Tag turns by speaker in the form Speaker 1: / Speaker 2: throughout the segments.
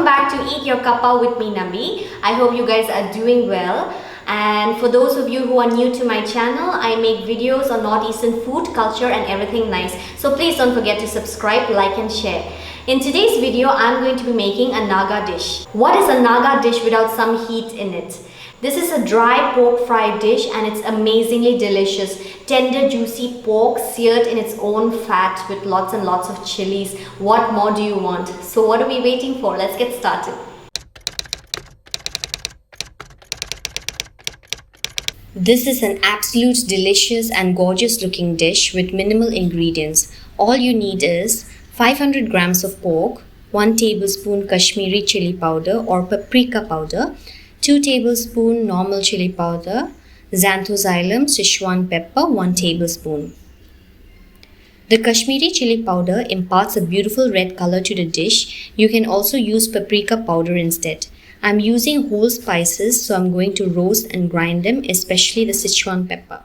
Speaker 1: welcome back to Eat Your Kappa with me, Nabi. I hope you guys are doing well. And for those of you who are new to my channel, I make videos on Northeastern food, culture and everything nice. So please don't forget to subscribe, like and share. In today's video, I'm going to be making a Naga dish. What is a Naga dish without some heat in it? This is a dry pork fry dish and it's amazingly delicious. Tender, juicy pork seared in its own fat with lots and lots of chilies. What more do you want? So what are we waiting for? Let's get started. This is an absolute delicious and gorgeous looking dish with minimal ingredients. All you need is 500 grams of pork, 1 tablespoon Kashmiri chili powder or paprika powder, 2 tablespoon normal chili powder, xanthosylum Sichuan pepper 1 tablespoon. The Kashmiri chili powder imparts a beautiful red color to the dish. You can also use paprika powder instead. I'm using whole spices, so I'm going to roast and grind them, especially the Sichuan pepper.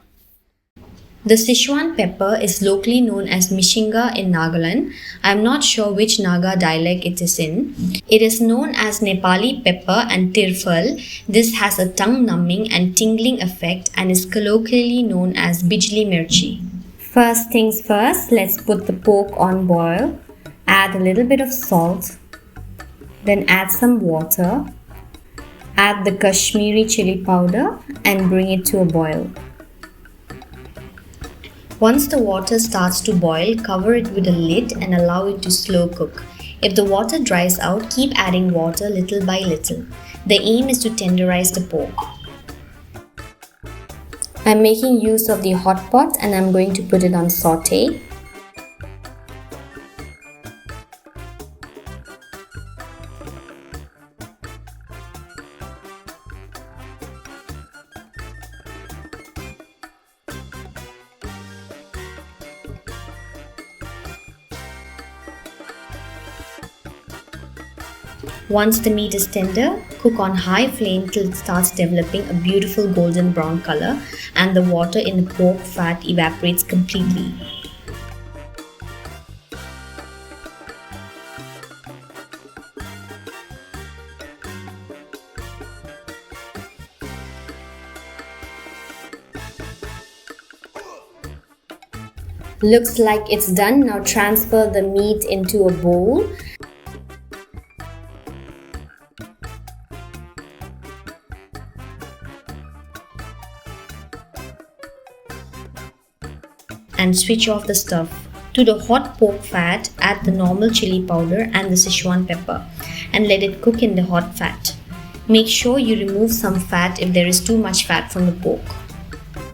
Speaker 1: The Sichuan pepper is locally known as Mishinga in Nagaland. I'm not sure which Naga dialect it is in. It is known as Nepali pepper and tirfal. This has a tongue-numbing and tingling effect and is colloquially known as bijli mirchi. First things first, let's put the pork on boil. Add a little bit of salt. Then add some water. Add the Kashmiri chili powder and bring it to a boil. Once the water starts to boil, cover it with a lid and allow it to slow cook. If the water dries out, keep adding water little by little. The aim is to tenderize the pork. I'm making use of the hot pot and I'm going to put it on saute. Once the meat is tender, cook on high flame till it starts developing a beautiful golden brown color and the water in the pork fat evaporates completely. Looks like it's done. Now transfer the meat into a bowl. And switch off the stove. To the hot pork fat, add the normal chili powder and the Sichuan pepper and let it cook in the hot fat. Make sure you remove some fat if there is too much fat from the pork.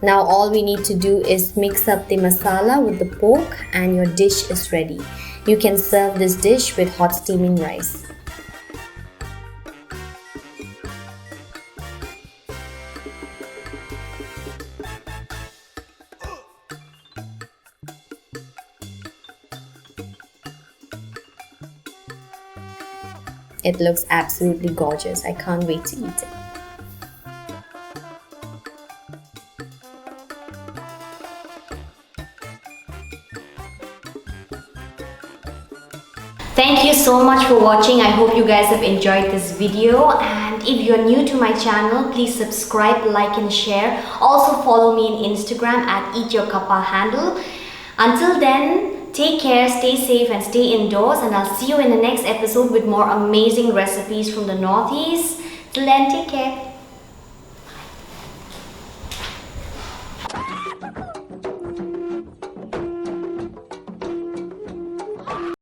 Speaker 1: Now all we need to do is mix up the masala with the pork and your dish is ready. You can serve this dish with hot steaming rice. It looks absolutely gorgeous. I can't wait to eat it. Thank you so much for watching. I hope you guys have enjoyed this video. And if you're new to my channel, please subscribe, like and share. Also follow me on Instagram at Eat Your Kappa handle. Until then, take care, stay safe and stay indoors, and I'll see you in the next episode with more amazing recipes from the Northeast. Till then, take care.